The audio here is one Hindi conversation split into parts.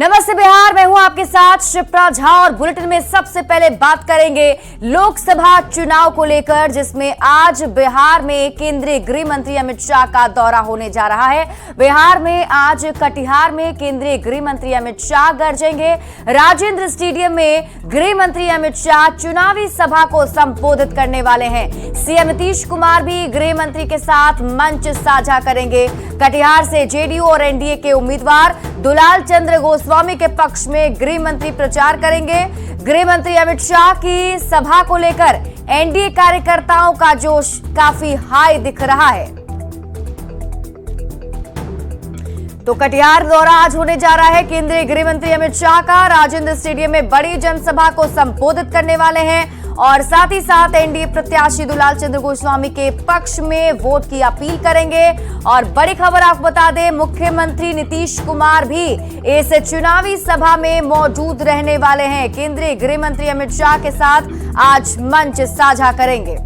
नमस्ते बिहार, मैं हूं आपके साथ शिप्रा झा और बुलेटिन में सबसे पहले बात करेंगे लोकसभा चुनाव को लेकर, जिसमें आज बिहार में केंद्रीय गृह मंत्री अमित शाह का दौरा होने जा रहा है। बिहार में आज कटिहार में केंद्रीय गृह मंत्री अमित शाह गरजेंगे। राजेंद्र स्टेडियम में गृह मंत्री अमित शाह चुनावी सभा को संबोधित करने वाले हैं। सीएम नीतीश कुमार भी गृह मंत्री के साथ मंच साझा करेंगे। कटिहार से जेडीयू और एनडीए के उम्मीदवार दुलाल चंद्र गोस्वामी के पक्ष में गृह मंत्री प्रचार करेंगे। गृह मंत्री अमित शाह की सभा को लेकर एनडीए कार्यकर्ताओं का जोश काफी हाई दिख रहा है। तो कटिहार दौरा आज होने जा रहा है केंद्रीय गृह मंत्री अमित शाह का। राजेंद्र स्टेडियम में बड़ी जनसभा को संबोधित करने वाले हैं और साथ ही साथ एनडीए प्रत्याशी दुलाल चंद्र गोस्वामी के पक्ष में वोट की अपील करेंगे। और बड़ी खबर आपको बता दें, मुख्यमंत्री नीतीश कुमार भी इस चुनावी सभा में मौजूद रहने वाले हैं। केंद्रीय गृह मंत्री अमित शाह के साथ आज मंच साझा करेंगे।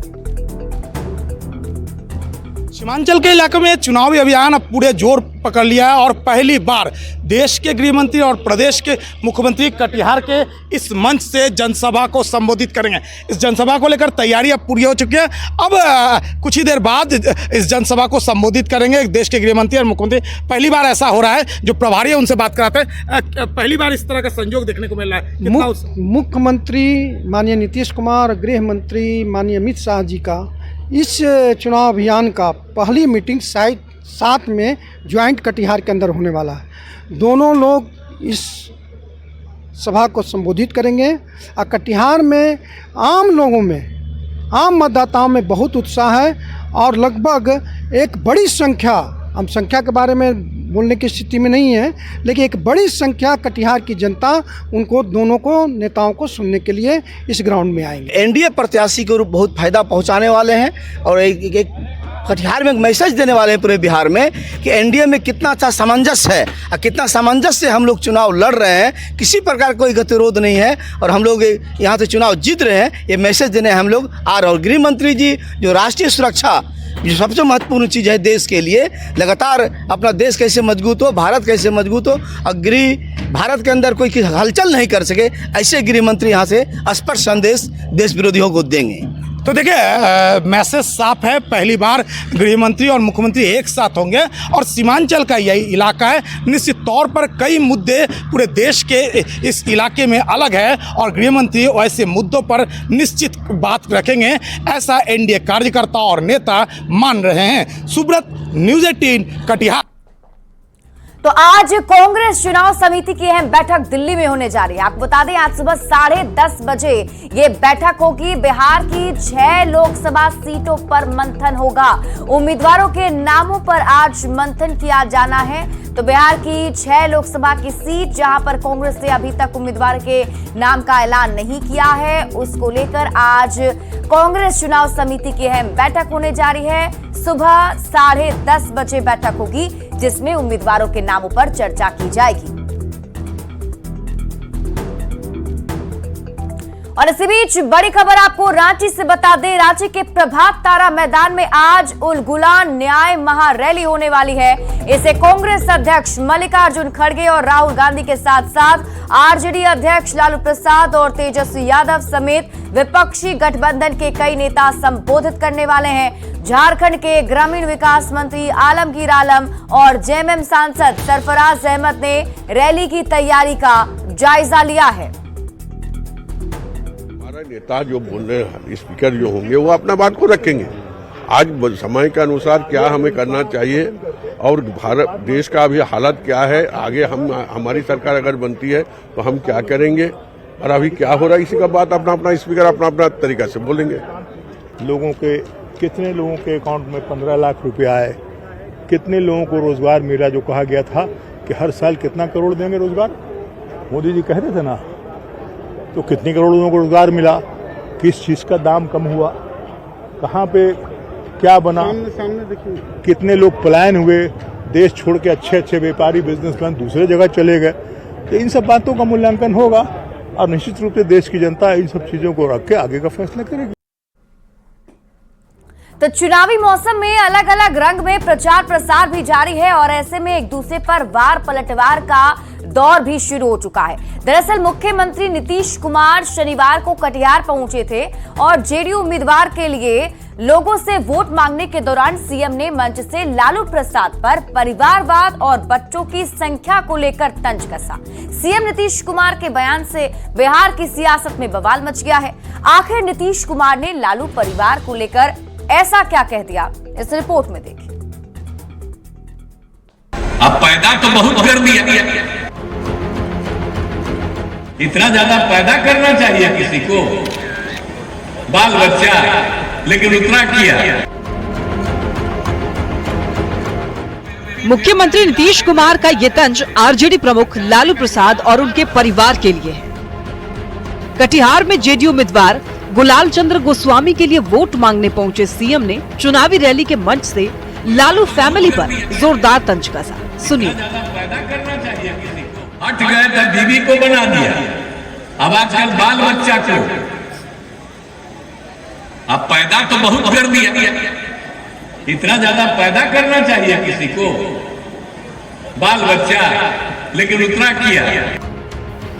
सीमांचल के इलाके में चुनावी अभियान अब पूरे जोर पकड़ लिया है और पहली बार देश के गृह मंत्री और प्रदेश के मुख्यमंत्री कटिहार के इस मंच से जनसभा को संबोधित करेंगे। इस जनसभा को लेकर तैयारी अब पूरी हो चुकी है। अब कुछ ही देर बाद इस जनसभा को संबोधित करेंगे देश के गृह मंत्री और मुख्यमंत्री। पहली बार ऐसा हो रहा है, जो प्रभारी है उनसे बात कराते हैं। पहली बार इस तरह का संयोग देखने को मिल रहा है। मुख्यमंत्री माननीय नीतीश कुमार, गृह मंत्री माननीय अमित शाह जी का इस चुनाव अभियान का पहली मीटिंग शायद 7 में ज्वाइंट कटिहार के अंदर होने वाला है। दोनों लोग इस सभा को संबोधित करेंगे और कटिहार में आम लोगों में, आम मतदाताओं में बहुत उत्साह है और लगभग एक बड़ी संख्या, हम संख्या के बारे में बोलने की स्थिति में नहीं है, लेकिन एक बड़ी संख्या कटिहार की जनता उनको दोनों को नेताओं को सुनने के लिए इस ग्राउंड में आएंगे। एनडीए प्रत्याशी को बहुत फायदा पहुंचाने वाले हैं और एक कटिहार में एक मैसेज देने वाले हैं पूरे बिहार में कि एनडीए में कितना अच्छा सामंजस्य है और कितना सामंजस्य से हम लोग चुनाव लड़ रहे हैं। किसी प्रकार कोई गतिरोध नहीं है और हम लोग यहाँ से चुनाव जीत रहे हैं। ये मैसेज देने हम लोग आ रहे हैं। और गृह मंत्री जी जो राष्ट्रीय सुरक्षा, जो सबसे महत्वपूर्ण चीज़ है देश के लिए, लगातार अपना देश कैसे मजबूत हो, भारत कैसे मजबूत हो और गृह भारत के अंदर कोई हलचल नहीं कर सके, ऐसे गृह मंत्री यहाँ से स्पष्ट संदेश देश विरोधियों को देंगे। तो देखिए, मैसेज साफ है। पहली बार गृह मंत्री और मुख्यमंत्री एक साथ होंगे और सीमांचल का यही इलाका है। निश्चित तौर पर कई मुद्दे पूरे देश के इस इलाके में अलग है और गृह मंत्री ऐसे मुद्दों पर निश्चित बात रखेंगे, ऐसा एनडीए कार्यकर्ता और नेता मान रहे हैं। सुब्रत, न्यूज़ 18 कटिहार। तो आज कांग्रेस चुनाव समिति की अहम बैठक दिल्ली में होने जा रही है। आपको बता दें, आज सुबह 10:30 बजे ये बैठक होगी। बिहार की 6 लोकसभा सीटों पर मंथन होगा। उम्मीदवारों के नामों पर आज मंथन किया जाना है। तो बिहार की 6 लोकसभा की सीट, जहां पर कांग्रेस ने अभी तक उम्मीदवार के नाम का ऐलान नहीं किया है, उसको लेकर आज कांग्रेस चुनाव समिति की अहम बैठक होने जा रही है। सुबह 10:30 बजे बैठक होगी, जिसमें उम्मीदवारों के नामों पर चर्चा की जाएगी। और इसी बीच बड़ी खबर आपको रांची से बता दें, रांची के प्रभात तारा मैदान में आज उल गुलान न्याय महारैली होने वाली है। इसे कांग्रेस अध्यक्ष मल्लिकार्जुन खड़गे और राहुल गांधी के साथ साथ आरजेडी अध्यक्ष लालू प्रसाद और तेजस्वी यादव समेत विपक्षी गठबंधन के कई नेता संबोधित करने वाले हैं। झारखंड के ग्रामीण विकास मंत्री आलमगीर आलम और जेएमएम सांसद सरफराज अहमद ने रैली की तैयारी का जायजा लिया है। नेता जो बोल रहे हैं, स्पीकर जो होंगे, वो अपना बात को रखेंगे। आज समय के अनुसार क्या हमें करना चाहिए और भारत देश का अभी हालत क्या है, आगे हमारी सरकार अगर बनती है तो हम क्या करेंगे और अभी क्या हो रहा है, इसी का बात अपना स्पीकर अपना तरीका से बोलेंगे। लोगों के कितने लोगों के अकाउंट में 15 लाख रुपया आए, कितने लोगों को रोजगार मिला, जो कहा गया था कि हर साल कितना करोड़ देंगे रोजगार, मोदी जी कह रहे थे ना, तो कितने करोड़ लोगों को रोजगार मिला, किस चीज़ का दाम कम हुआ, कहाँ पे क्या बना, सामने देखिए कितने लोग पलायन हुए, देश छोड़ के अच्छे व्यापारी बिजनेसमैन दूसरे जगह चले गए। तो इन सब बातों का मूल्यांकन होगा और निश्चित रूप से देश की जनता इन सब चीज़ों को रख के आगे का फैसला करेगी। तो चुनावी मौसम में अलग अलग रंग में प्रचार प्रसार भी जारी है और ऐसे में एक दूसरे पर वार पलटवार का दौर भी शुरू हो चुका है। दरअसल मुख्यमंत्री नीतीश कुमार शनिवार को कटिहार पहुंचे थे और जेडीयू उम्मीदवार के लिए लोगों से वोट मांगने के दौरान सीएम ने मंच से लालू प्रसाद पर परिवारवाद और बच्चों की संख्या को लेकर तंज कसा। सीएम नीतीश कुमार के बयान से बिहार की सियासत में बवाल मच गया है। आखिर नीतीश कुमार ने लालू परिवार को लेकर ऐसा क्या कह दिया, इस रिपोर्ट में देखिए। अब पैदा तो बहुत कर दिया, इतना ज्यादा पैदा करना चाहिए किसी को, बाल बच्चा, लेकिन उतना किया। मुख्यमंत्री नीतीश कुमार का ये तंज आरजेडी प्रमुख लालू प्रसाद और उनके परिवार के लिए है। कटिहार में जेडीयू उम्मीदवार गुलाल चंद्र गोस्वामी के लिए वोट मांगने पहुंचे सीएम ने चुनावी रैली के मंच से लालू फैमिली पर जोरदार तंज कसा। सुनिए। पैदा करना चाहिए किसी को, हट गए तो बीवी को बना दिया, अब आजकल बाल बच्चा को, अब पैदा तो बहुत कर दिया, इतना ज्यादा पैदा करना चाहिए किसी को, बाल बच्चा, लेकिन उतना किया।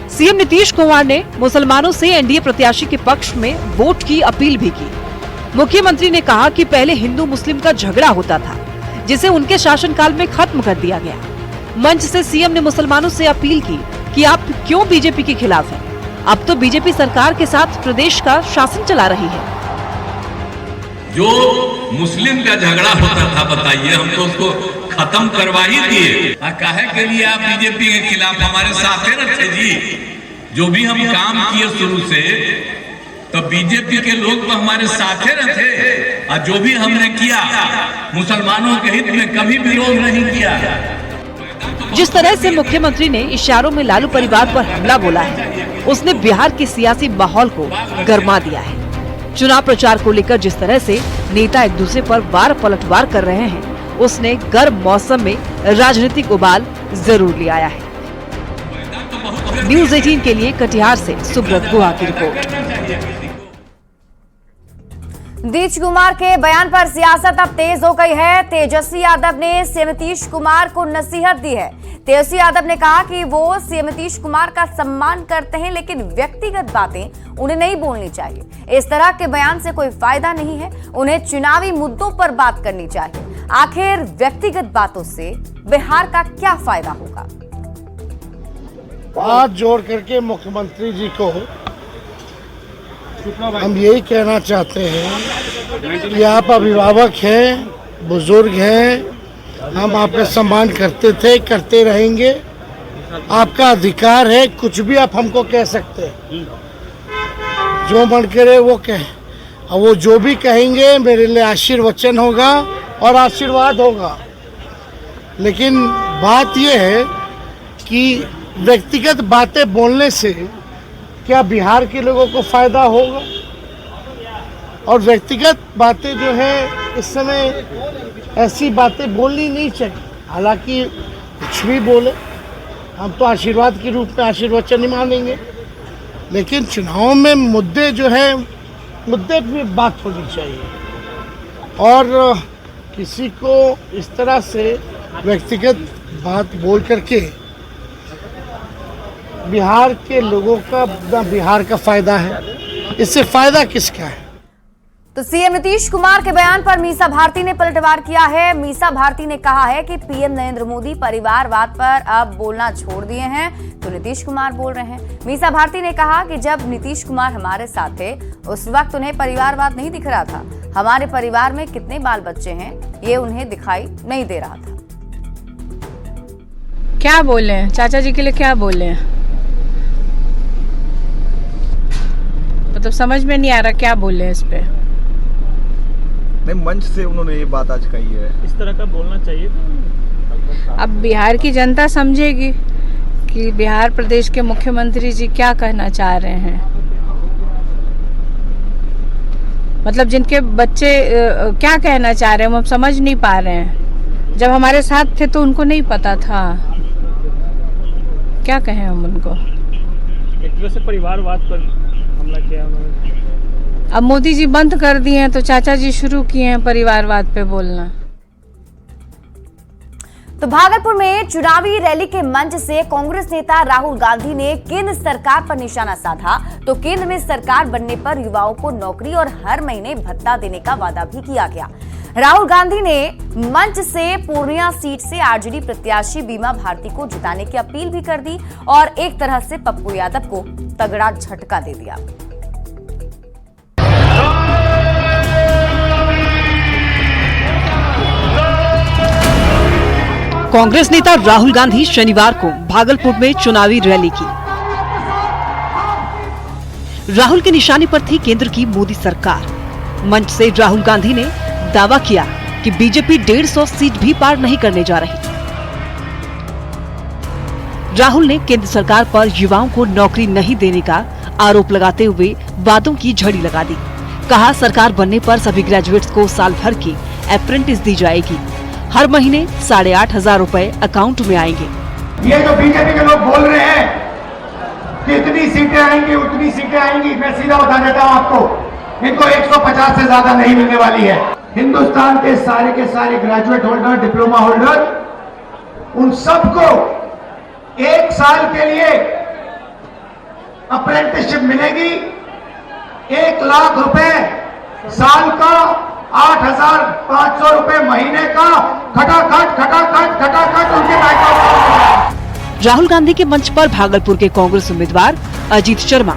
सीएम नीतीश कुमार ने मुसलमानों से एनडीए प्रत्याशी के पक्ष में वोट की अपील भी की। मुख्यमंत्री ने कहा कि पहले हिंदू मुस्लिम का झगड़ा होता था, जिसे उनके शासनकाल में खत्म कर दिया गया। मंच से सीएम ने मुसलमानों से अपील की कि आप क्यों बीजेपी के खिलाफ हैं? अब तो बीजेपी सरकार के साथ प्रदेश का शासन चला रही है। जो मुस्लिम का झगड़ा होता था, बताइए, हम तो उसको खत्म करवा ही दिए। काहे के लिए आप बीजेपी के खिलाफ हमारे साथ रहे जी? जो भी हम काम किए शुरू से, तो बीजेपी के लोग तो हमारे साथ रहे, और जो भी हमने किया मुसलमानों के हित में कभी विरोध नहीं किया। जिस तरह से मुख्यमंत्री ने इशारों में लालू परिवार पर हमला बोला है, उसने बिहार के सियासी माहौल को गरमा दिया है। चुनाव प्रचार को लेकर जिस तरह से नेता एक दूसरे पर वार पलटवार कर रहे हैं, उसने गर्म मौसम में राजनीतिक उबाल जरूर ले आया है। न्यूज़ 18 के लिए कटिहार से सुब्रत गुहा की रिपोर्ट। नीतीश कुमार के बयान पर सियासत अब तेज हो गई है। तेजस्वी यादव ने सीएम नीतीश कुमार को नसीहत दी है। तेजस्वी यादव ने कहा कि वो सीएम नीतीश कुमार का सम्मान करते हैं, लेकिन व्यक्तिगत बातें उन्हें नहीं बोलनी चाहिए। इस तरह के बयान से कोई फायदा नहीं है, उन्हें चुनावी मुद्दों पर बात करनी चाहिए। आखिर व्यक्तिगत बातों से बिहार का क्या फायदा होगा? हाथ जोड़ करके मुख्यमंत्री जी को हम यही कहना चाहते हैं कि आप अभिभावक हैं, बुजुर्ग हैं, हम आपका सम्मान करते थे, करते रहेंगे। आपका अधिकार है, कुछ भी आप हमको कह सकते हैं, जो मन करे वो कहें, और वो जो भी कहेंगे मेरे लिए आशीर्वचन होगा और आशीर्वाद होगा। लेकिन बात यह है कि व्यक्तिगत बातें बोलने से क्या बिहार के लोगों को फायदा होगा? और व्यक्तिगत बातें जो है इस समय ऐसी बातें बोलनी नहीं चाहिए। हालांकि कुछ भी बोले, हम तो आशीर्वाद के रूप में आशीर्वचन ही मानेंगे, लेकिन चुनाव में मुद्दे जो है, मुद्दे पे बात होनी चाहिए। और किसी को इस तरह से व्यक्तिगत बात बोल करके बिहार के लोगों का, बिहार का फायदा है, इससे फायदा किसका है? तो सीएम नीतीश कुमार के बयान पर मीसा भारती ने पलटवार किया है। मीसा भारती ने कहा है कि पीएम नरेंद्र मोदी परिवारवाद पर अब बोलना छोड़ दिए हैं, तो नीतीश कुमार बोल रहे हैं। मीसा भारती ने कहा कि जब नीतीश कुमार हमारे साथ थे, उस वक्त उन्हें परिवारवाद नहीं दिख रहा था। हमारे परिवार में कितने बाल बच्चे हैं, ये उन्हें दिखाई नहीं दे रहा था। क्या बोले हैं चाचा जी के लिए, क्या बोले हैं? मतलब समझ में नहीं आ रहा क्या बोले हैं इस पे। नहीं, मंच से उन्होंने ये बात आज कही है, इस तरह का बोलना चाहिए था। अब बिहार की जनता समझेगी कि बिहार प्रदेश के मुख्यमंत्री जी क्या कहना चाह रहे हैं। मतलब जिनके बच्चे क्या कहना चाह रहे हैं हम समझ नहीं पा रहे हैं। जब हमारे साथ थे तो उनको नहीं पता था, क्या कहें हम उनको। एक तरह से परिवारवाद पर हमला किया उन्होंने। अब मोदी जी बंद कर दिए हैं तो चाचा जी शुरू किए हैं परिवारवाद पे बोलना। तो भागलपुर में चुनावी रैली के मंच से कांग्रेस नेता राहुल गांधी ने केंद्र सरकार पर निशाना साधा। तो केंद्र में सरकार बनने पर युवाओं को नौकरी और हर महीने भत्ता देने का वादा भी किया गया। राहुल गांधी ने मंच से पूर्णिया सीट से आरजेडी प्रत्याशी बीमा भारती को जिताने की अपील भी कर दी और एक तरह से पप्पू यादव को तगड़ा झटका दे दिया। कांग्रेस नेता राहुल गांधी शनिवार को भागलपुर में चुनावी रैली की। राहुल की निशाने पर थी केंद्र की मोदी सरकार। मंच से राहुल गांधी ने दावा किया कि बीजेपी 150 सीट भी पार नहीं करने जा रही। राहुल ने केंद्र सरकार पर युवाओं को नौकरी नहीं देने का आरोप लगाते हुए वादों की झड़ी लगा दी। कहा सरकार बनने पर सभी ग्रेजुएट्स को साल भर की अप्रेंटिस दी जाएगी। हर महीने 8,500 रुपए अकाउंट में आएंगे। ये जो बीजेपी के लोग बोल रहे हैं कितनी सीटें आएंगी उतनी सीटें आएंगी, मैं सीधा बता देता हूं आपको, इनको 150 से ज्यादा नहीं मिलने वाली है। हिंदुस्तान के सारे ग्रेजुएट होल्डर, डिप्लोमा होल्डर, उन सबको 1 साल के लिए अप्रेंटिसशिप मिलेगी। 1 लाख रुपए साल का, 8,500 रुपए महीने का, खटाखट उनके बैंक। राहुल गांधी के मंच पर भागलपुर के कांग्रेस उम्मीदवार अजीत शर्मा,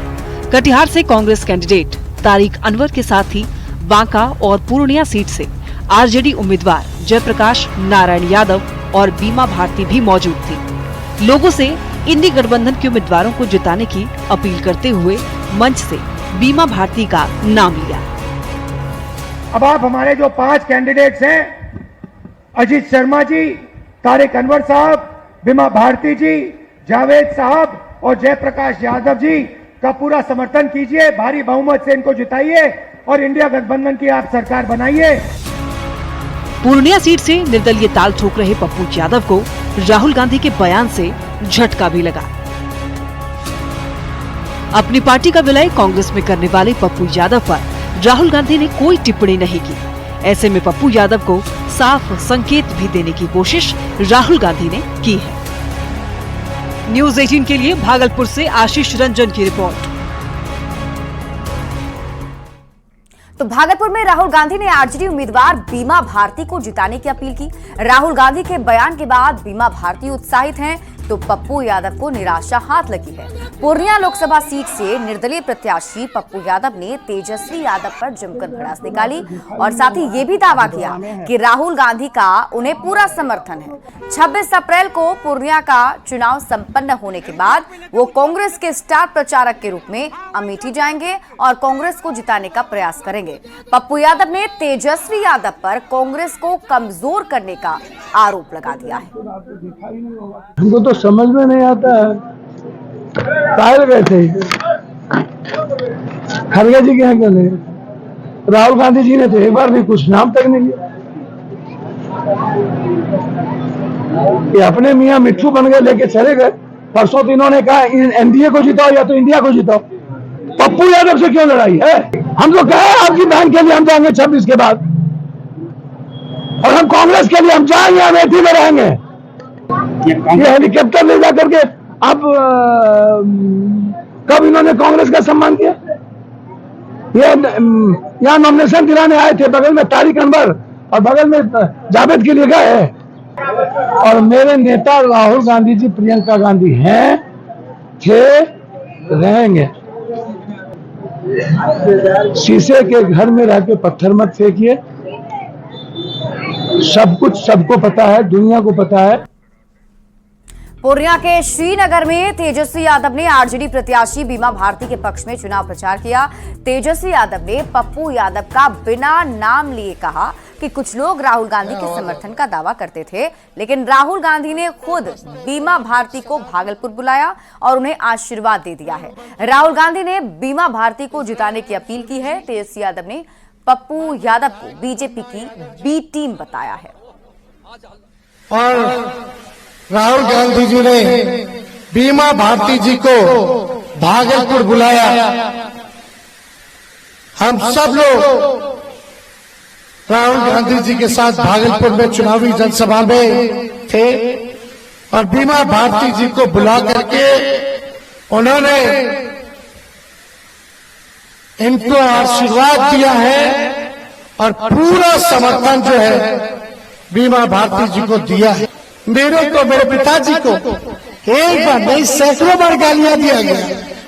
कटिहार से कांग्रेस कैंडिडेट तारिक अनवर के साथ ही बांका और पूर्णिया सीट से आरजेडी उम्मीदवार जयप्रकाश नारायण यादव और बीमा भारती भी मौजूद थी। लोगों से इंडी गठबंधन के उम्मीदवारों को जिताने की अपील करते हुए मंच से बीमा भारती का नाम लिया। अब आप हमारे जो 5 कैंडिडेट्स हैं, अजीत शर्मा जी, तारिक अनवर साहब, बीमा भारती जी, जावेद साहब और जयप्रकाश यादव जी का पूरा समर्थन कीजिए। भारी बहुमत से इनको जिताइए और इंडिया गठबंधन की आप सरकार बनाइए। पूर्णिया सीट से निर्दलीय ताल ठोक रहे पप्पू यादव को राहुल गांधी के बयान से झटका भी लगा। अपनी पार्टी का विलय कांग्रेस में करने वाले पप्पू यादव पर राहुल गांधी ने कोई टिप्पणी नहीं की। ऐसे में पप्पू यादव को साफ संकेत भी देने की कोशिश राहुल गांधी ने की है। न्यूज़ 18 के लिए भागलपुर से आशीष रंजन की रिपोर्ट। तो भागलपुर में राहुल गांधी ने आरजेडी उम्मीदवार बीमा भारती को जिताने की अपील की। राहुल गांधी के बयान के बाद बीमा भारती उत्साहित हैं, तो पप्पू यादव को निराशा हाथ लगी है। पूर्णिया लोकसभा सीट से निर्दलीय प्रत्याशी पप्पू यादव ने तेजस्वी यादव पर जमकर भड़ास निकाली और साथ ही ये भी दावा किया कि राहुल गांधी का उन्हें पूरा समर्थन है। 26 अप्रैल को पूर्णिया का चुनाव संपन्न होने के बाद वो कांग्रेस के स्टार प्रचारक के रूप में अमेठी जाएंगे और कांग्रेस को जिताने का प्रयास करेंगे। पप्पू यादव ने तेजस्वी यादव पर कांग्रेस को कमजोर करने का आरोप लगा दिया है। हमको तो समझ में नहीं आता है, काहे गए थे खड़गे जी के यहाँ क्यों नहीं? राहुल गांधी जी ने तो एक बार भी कुछ नाम तक नहीं लिया। ये अपने मियाँ मिट्ठू बन गए, लेके चले गए। परसों तो इन्होंने कहा एनडीए को जिताओ या तो इंडिया को जिताओ। पप्पू यादव से क्यों लड़ाई है? हम तो कहे आपकी बहन के लिए हम जाएंगे 26 के बाद, और हम कांग्रेस के लिए हम जाएंगे, अमेठी में रहेंगे। ये हेलीकॉप्टर ले जा करके अब कब इन्होंने कांग्रेस का सम्मान किया? ये यहाँ नॉमिनेशन दिलाने आए थे, बगल में तारिक अनवर और बगल में जावेद के लिए गए। और मेरे नेता राहुल गांधी जी, प्रियंका गांधी हैं, थे, रहेंगे। शीशे के घर में रह के पत्थर मत फेंकिए। सब कुछ सबको पता है, दुनिया को पता है। पूर्णिया के श्रीनगर में तेजस्वी यादव ने आरजेडी प्रत्याशी बीमा भारती के पक्ष में चुनाव प्रचार किया। तेजस्वी यादव ने पप्पू यादव का बिना नाम लिए कहा कि कुछ लोग राहुल गांधी के समर्थन का दावा करते थे, लेकिन राहुल गांधी ने खुद बीमा भारती को भागलपुर बुलाया और उन्हें आशीर्वाद दे दिया है। राहुल गांधी ने बीमा भारती को जिताने की अपील की है। तेजस्वी यादव ने पप्पू यादव को बीजेपी की बी टीम बताया है। और राहुल गांधी जी ने बीमा भारती जी को भागलपुर बुलाया। हम सब लोग राहुल गांधी जी के साथ भागलपुर में चुनावी जनसभा में थे और बीमा भारती जी को बुला करके उन्होंने इनको आशीर्वाद दिया है और पूरा समर्थन जो है बीमा भारती जी को दिया है। मेरे को, मेरे पिताजी को एक बार नहीं सैकड़ों बार गालियां दिया गया,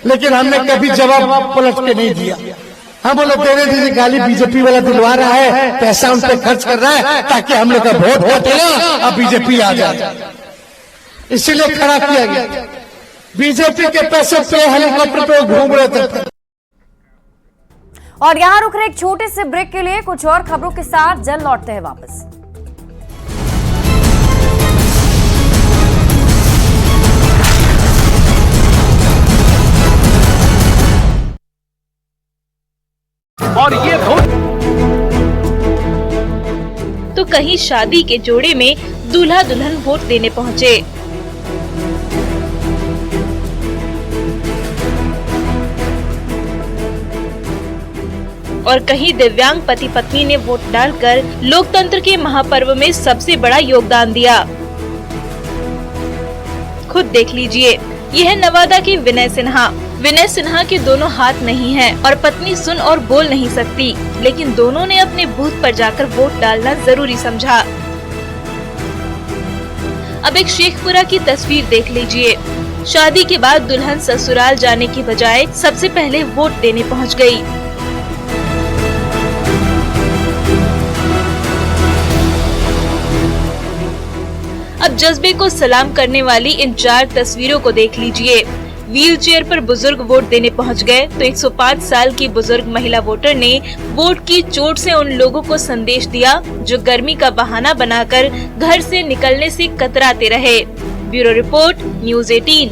लेकिन हमने कभी जवाब पलट के नहीं दिया। हम बोले देने दीजिए, गाली बीजेपी वाला दिलवा रहा है, पैसा उन पर खर्च कर रहा है ताकि हम लोग का वोट कटेगा और बीजेपी आ जाए, इसीलिए खड़ा किया गया। बीजेपी के पैसे पे हेलीकॉप्टर पे घूम रहे थे। और यहाँ रुक रहे एक छोटे से ब्रेक के लिए, कुछ और खबरों के साथ जल्द लौटते हैं वापस। और ये तो कहीं शादी के जोड़े में दूल्हा दुल्हन वोट देने पहुंचे। और कहीं दिव्यांग पति पत्नी ने वोट डालकर लोकतंत्र के महापर्व में सबसे बड़ा योगदान दिया। खुद देख लीजिए, यह है नवादा की विनय सिन्हा। विनय सिन्हा के दोनों हाथ नहीं हैं और पत्नी सुन और बोल नहीं सकती, लेकिन दोनों ने अपने बूथ पर जाकर वोट डालना जरूरी समझा। अब एक शेखपुरा की तस्वीर देख लीजिए। शादी के बाद दुल्हन ससुराल जाने की बजाय सबसे पहले वोट देने पहुंच गई। अब जज्बे को सलाम करने वाली इन 4 तस्वीरों को देख लीजिए। व्हील चेयर पर बुजुर्ग वोट देने पहुंच गए तो 105 साल की बुजुर्ग महिला वोटर ने वोट की चोट से उन लोगों को संदेश दिया जो गर्मी का बहाना बनाकर घर से निकलने से कतराते रहे। Bureau report, news 18।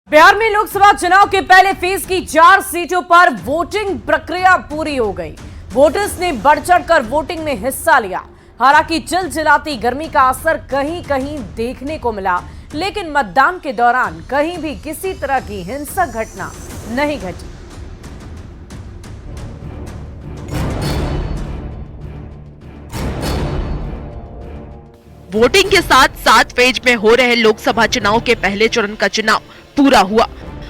बिहार में लोकसभा चुनाव के पहले फेज की 4 सीटों पर वोटिंग प्रक्रिया पूरी हो गई। वोटर्स ने बढ़ चढ़कर वोटिंग में हिस्सा लिया। हालांकि चिलचिलाती गर्मी का असर कहीं कहीं देखने को मिला, लेकिन मतदान के दौरान कहीं भी किसी तरह की हिंसक घटना नहीं घटी। वोटिंग के साथ 7 फेज में हो रहे लोकसभा चुनाव के पहले चरण का चुनाव पूरा हुआ।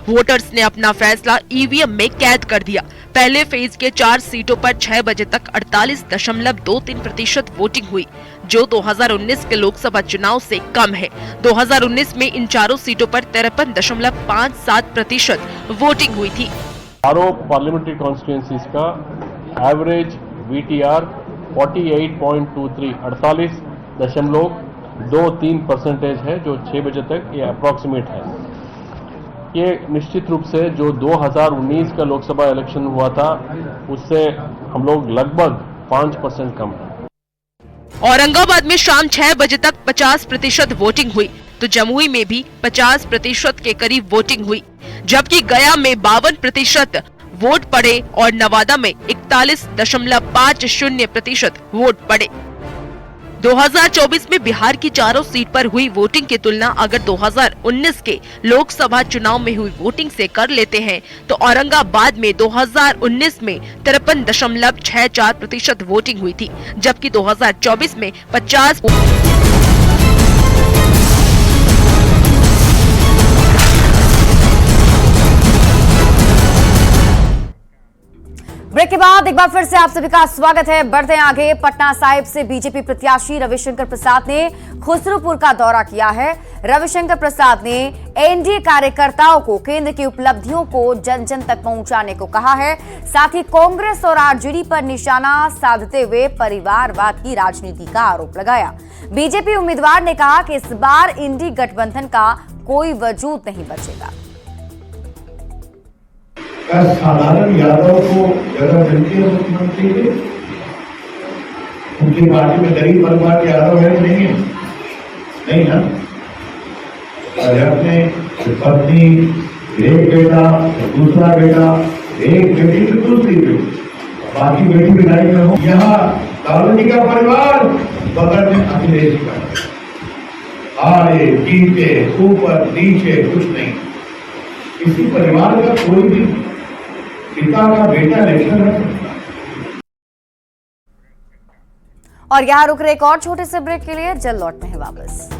वोटर्स ने अपना फैसला ईवीएम में कैद कर दिया। पहले फेज के 4 सीटों पर 6 बजे तक 48.23% वोटिंग हुई, जो 2019 के लोकसभा चुनाव से कम है। 2019 में इन चारों सीटों पर 53.57% वोटिंग हुई थी। चारों पार्लियामेंट्री कॉन्स्टिट्यूएंसीज का एवरेज VTR 48.23 48.23% है, जो 6 बजे तक ये अप्रोक्सीमेट है। ये निश्चित रूप से जो 2019 का लोकसभा इलेक्शन हुआ था उससे हम लोग लगभग 5% कम है। औरंगाबाद में शाम 6 बजे तक 50% वोटिंग हुई, तो जमुई में भी 50% के करीब वोटिंग हुई, जबकि गया में 52% वोट पड़े और नवादा में 41.50% वोट पड़े। 2024 में बिहार की चारों सीट पर हुई वोटिंग की तुलना अगर 2019 के लोकसभा चुनाव में हुई वोटिंग से कर लेते हैं तो औरंगाबाद में 2019 में 53.64% वोटिंग हुई थी, जबकि 2024 में 50। ब्रेक के बाद एक बार फिर से आप सभी का स्वागत है। बढ़ते हैं आगे। पटना साहिब से बीजेपी प्रत्याशी रविशंकर प्रसाद ने खुसरूपुर का दौरा किया है। रविशंकर प्रसाद ने एनडीए कार्यकर्ताओं को केंद्र की उपलब्धियों को जन जन तक पहुंचाने को कहा है। साथ ही कांग्रेस और आरजेडी पर निशाना साधते हुए परिवारवाद की राजनीति का आरोप लगाया। बीजेपी उम्मीदवार ने कहा कि इस बार इंडी गठबंधन का कोई वजूद नहीं बचेगा। साधारण यादव को जगह मिलती है मुख्यमंत्री की? उनकी पार्टी में गरीब परिवार के यादव है नहीं है? नहीं ना। घर में पत्नी, एक बेटा, दूसरा बेटा, एक बेटी तो दूसरी बेटी, बाकी बेटी विदाई में हो। यहाँ कॉलोनी का परिवार, बगल में अखिलेश का, आगे पीछे ऊपर नीचे कुछ नहीं। किसी परिवार का कोई भी पिता का बेटा इलेक्शन में। और यहाँ रुक रहे एक और छोटे से ब्रेक के लिए, जल्द लौटते हैं वापस।